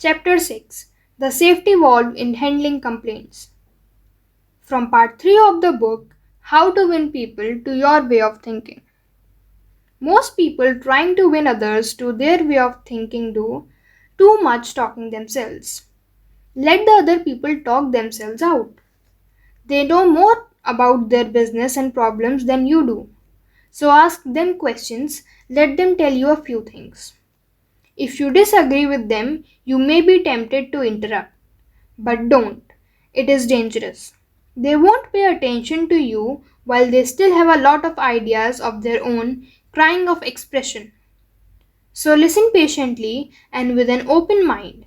Chapter 6: The Safety Valve in Handling Complaints. From Part 3 of the book, How to Win People to Your Way of Thinking. Most people trying to win others to their way of thinking do too much talking themselves. Let the other people talk themselves out. They know more about their business and problems than you do. So ask them questions, let them tell you a few things. If you disagree with them, you may be tempted to interrupt. But don't. It is dangerous. They won't pay attention to you while they still have a lot of ideas of their own, crying of expression. So listen patiently and with an open mind.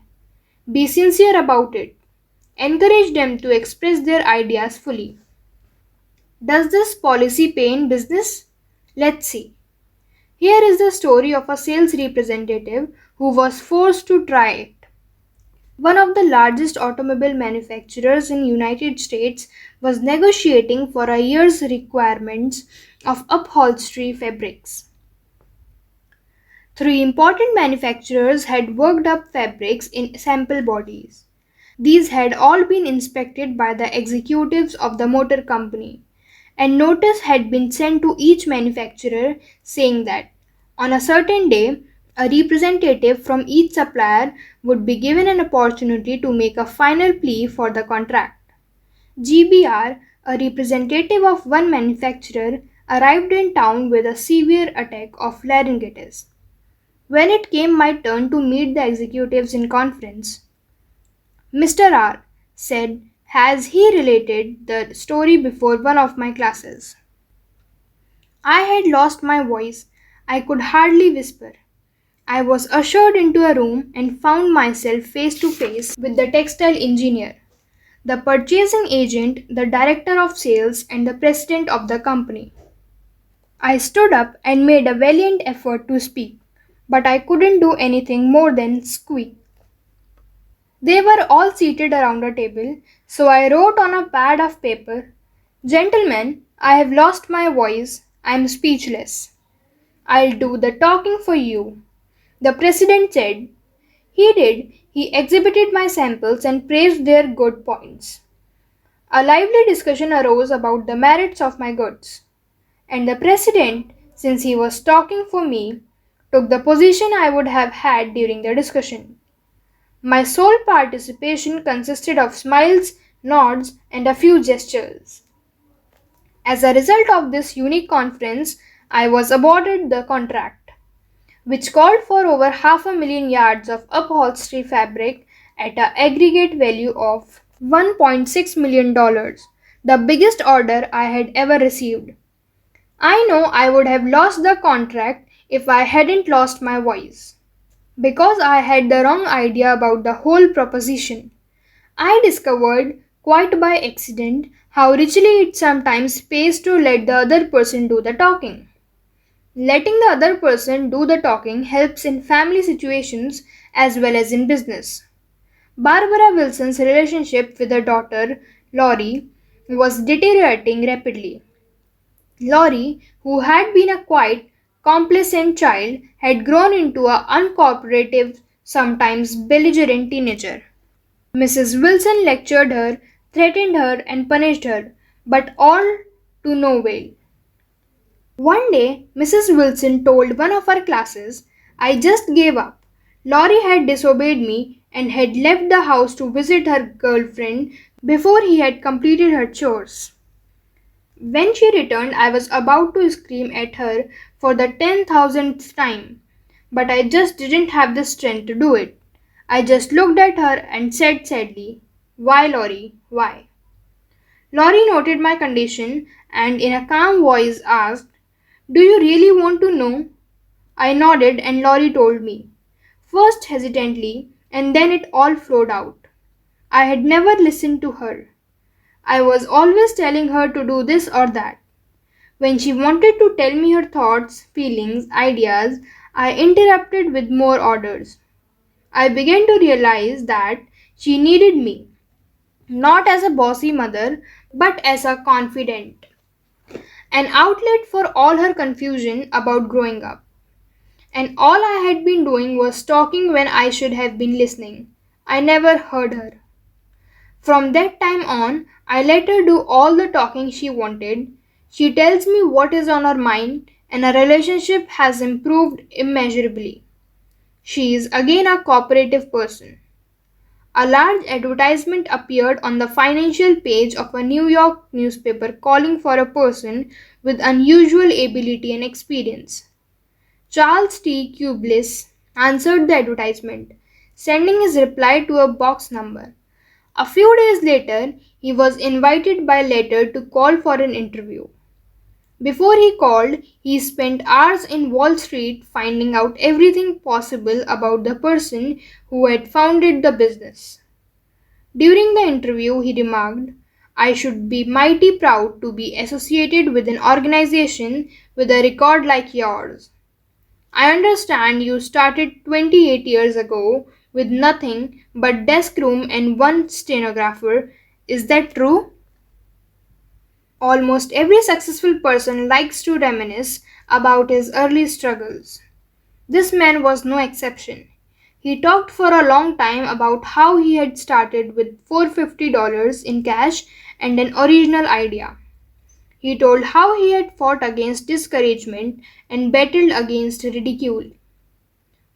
Be sincere about it. Encourage them to express their ideas fully. Does this policy pay in business? Let's see. Here is the story of a sales representative who was forced to try it. One of the largest automobile manufacturers in the United States was negotiating for a year's requirements of upholstery fabrics. 3 important manufacturers had worked up fabrics in sample bodies. These had all been inspected by the executives of the motor company, and notice had been sent to each manufacturer saying that on a certain day, a representative from each supplier would be given an opportunity to make a final plea for the contract. GBR, a representative of one manufacturer, arrived in town with a severe attack of laryngitis. When it came my turn to meet the executives in conference, Mr. R said, "Has he related the story before one of my classes?" I had lost my voice. I could hardly whisper. I was ushered into a room and found myself face to face with the textile engineer, the purchasing agent, the director of sales, and the president of the company. I stood up and made a valiant effort to speak, but I couldn't do anything more than squeak. They were all seated around a table, so I wrote on a pad of paper, "Gentlemen, I have lost my voice. I am speechless." "I'll do the talking for you," the president said. He did. He exhibited my samples and praised their good points. A lively discussion arose about the merits of my goods, and the president, since he was talking for me, took the position I would have had during the discussion. My sole participation consisted of smiles, nods, and a few gestures. As a result of this unique conference, I was awarded the contract, which called for over 500,000 yards of upholstery fabric at an aggregate value of $1.6 million, the biggest order I had ever received. I know I would have lost the contract if I hadn't lost my voice, because I had the wrong idea about the whole proposition. I discovered, quite by accident, how richly it sometimes pays to let the other person do the talking. Letting the other person do the talking helps in family situations as well as in business. Barbara Wilson's relationship with her daughter, Lori, was deteriorating rapidly. Lori, who had been a quiet, complacent child, had grown into an uncooperative, sometimes belligerent teenager. Mrs. Wilson lectured her, threatened her, and punished her, but all to no avail. One day, Mrs. Wilson told one of her classes, "I just gave up. Laurie had disobeyed me and had left the house to visit her girlfriend before he had completed her chores." When she returned, I was about to scream at her for the 10,000th time, but I just didn't have the strength to do it. I just looked at her and said sadly, "Why, Laurie, why?" Laurie noted my condition and in a calm voice asked, "Do you really want to know?" I nodded and Laurie told me, first hesitantly, and then it all flowed out. I had never listened to her. I was always telling her to do this or that. When she wanted to tell me her thoughts, feelings, ideas, I interrupted with more orders. I began to realize that she needed me, not as a bossy mother, but as a confidant, an outlet for all her confusion about growing up. And all I had been doing was talking when I should have been listening. I never heard her. From that time on, I let her do all the talking she wanted. She tells me what is on her mind, and our relationship has improved immeasurably. She is again a cooperative person. A large advertisement appeared on the financial page of a New York newspaper calling for a person with unusual ability and experience. Charles T. Cubliss answered the advertisement, sending his reply to a box number. A few days later, he was invited by letter to call for an interview. Before he called, he spent hours in Wall Street finding out everything possible about the person who had founded the business. During the interview, he remarked, "I should be mighty proud to be associated with an organization with a record like yours. I understand you started 28 years ago with nothing but desk room and one stenographer. Is that true?" Almost every successful person likes to reminisce about his early struggles. This man was no exception. He talked for a long time about how he had started with $450 in cash and an original idea. He told how he had fought against discouragement and battled against ridicule.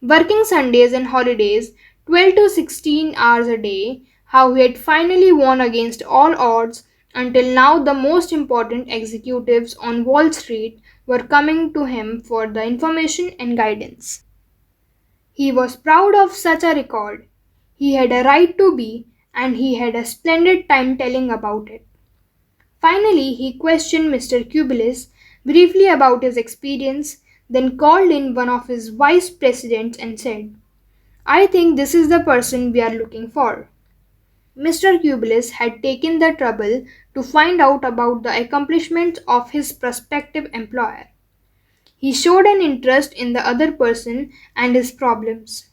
Working Sundays and holidays, 12 to 16 hours a day, how he had finally won against all odds until now the most important executives on Wall Street were coming to him for the information and guidance. He was proud of such a record. He had a right to be, and he had a splendid time telling about it. Finally, he questioned Mr. Cubilis briefly about his experience, then called in one of his vice presidents and said, "I think this is the person we are looking for." Mr. Cubilis had taken the trouble to find out about the accomplishments of his prospective employer. He showed an interest in the other person and his problems.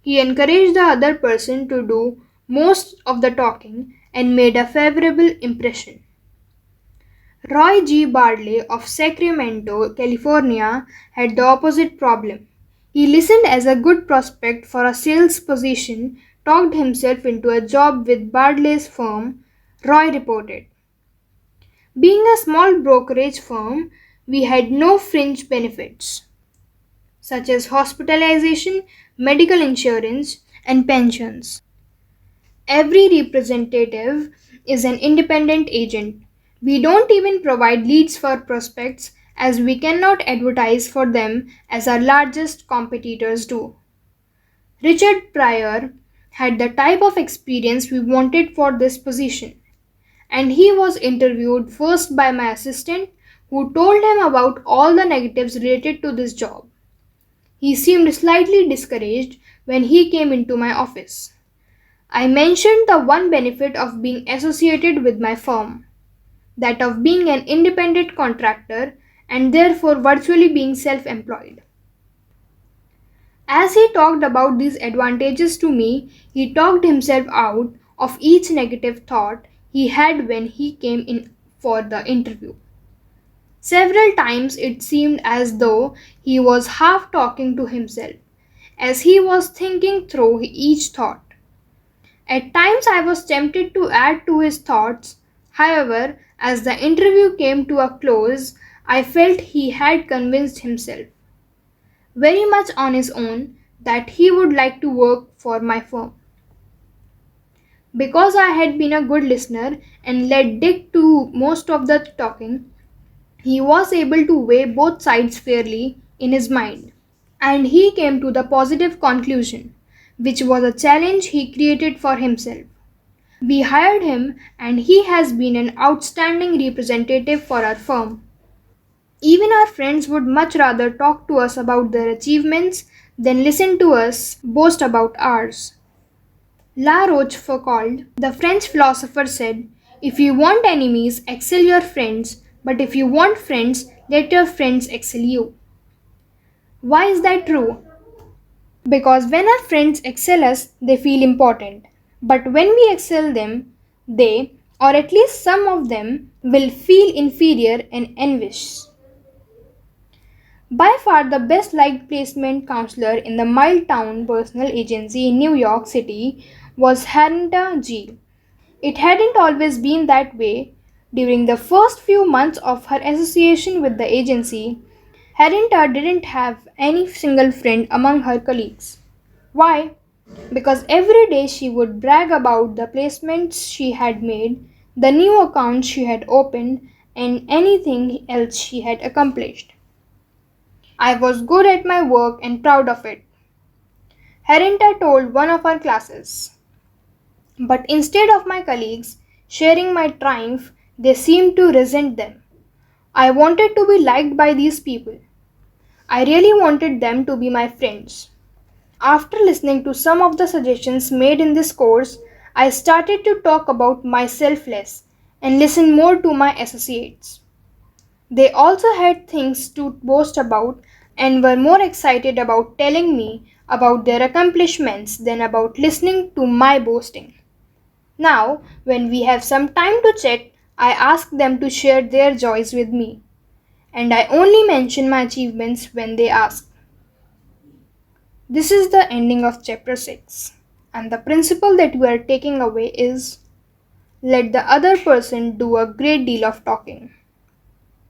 He encouraged the other person to do most of the talking and made a favorable impression. Roy G. Bardley of Sacramento, California, had the opposite problem. He listened as a good prospect for a sales position, talked himself into a job with Bardley's firm, Roy reported. Being a small brokerage firm, we had no fringe benefits, such as hospitalization, medical insurance, and pensions. Every representative is an independent agent. We don't even provide leads for prospects as we cannot advertise for them as our largest competitors do. Richard Pryor had the type of experience we wanted for this position, and he was interviewed first by my assistant, who told him about all the negatives related to this job. He seemed slightly discouraged when he came into my office. I mentioned the one benefit of being associated with my firm, that of being an independent contractor and therefore virtually being self-employed. As he talked about these advantages to me, he talked himself out of each negative thought he had when he came in for the interview. Several times it seemed as though he was half talking to himself, as he was thinking through each thought. At times I was tempted to add to his thoughts. However, as the interview came to a close, I felt he had convinced himself, very much on his own, that he would like to work for my firm. Because I had been a good listener and let Dick do most of the talking, he was able to weigh both sides fairly in his mind. And he came to the positive conclusion, which was a challenge he created for himself. We hired him, and he has been an outstanding representative for our firm. Even our friends would much rather talk to us about their achievements than listen to us boast about ours. La Rochefoucauld, the French philosopher, said, "If you want enemies, excel your friends, but if you want friends, let your friends excel you." Why is that true? Because when our friends excel us, they feel important. But when we excel them, they, or at least some of them, will feel inferior and envious. By far the best liked placement counselor in the Miletown Personal Agency in New York City was Harita G. It hadn't always been that way. During the first few months of her association with the agency, Harita didn't have any single friend among her colleagues. Why? Because every day she would brag about the placements she had made, the new accounts she had opened, and anything else she had accomplished. I was good at my work and proud of it, Harita told one of our classes. But instead of my colleagues sharing my triumph, they seemed to resent them. I wanted to be liked by these people. I really wanted them to be my friends. After listening to some of the suggestions made in this course, I started to talk about myself less and listen more to my associates. They also had things to boast about and were more excited about telling me about their accomplishments than about listening to my boasting. Now, when we have some time to chat, I ask them to share their joys with me, and I only mention my achievements when they ask. This is the ending of chapter 6, and the principle that we are taking away is let the other person do a great deal of talking.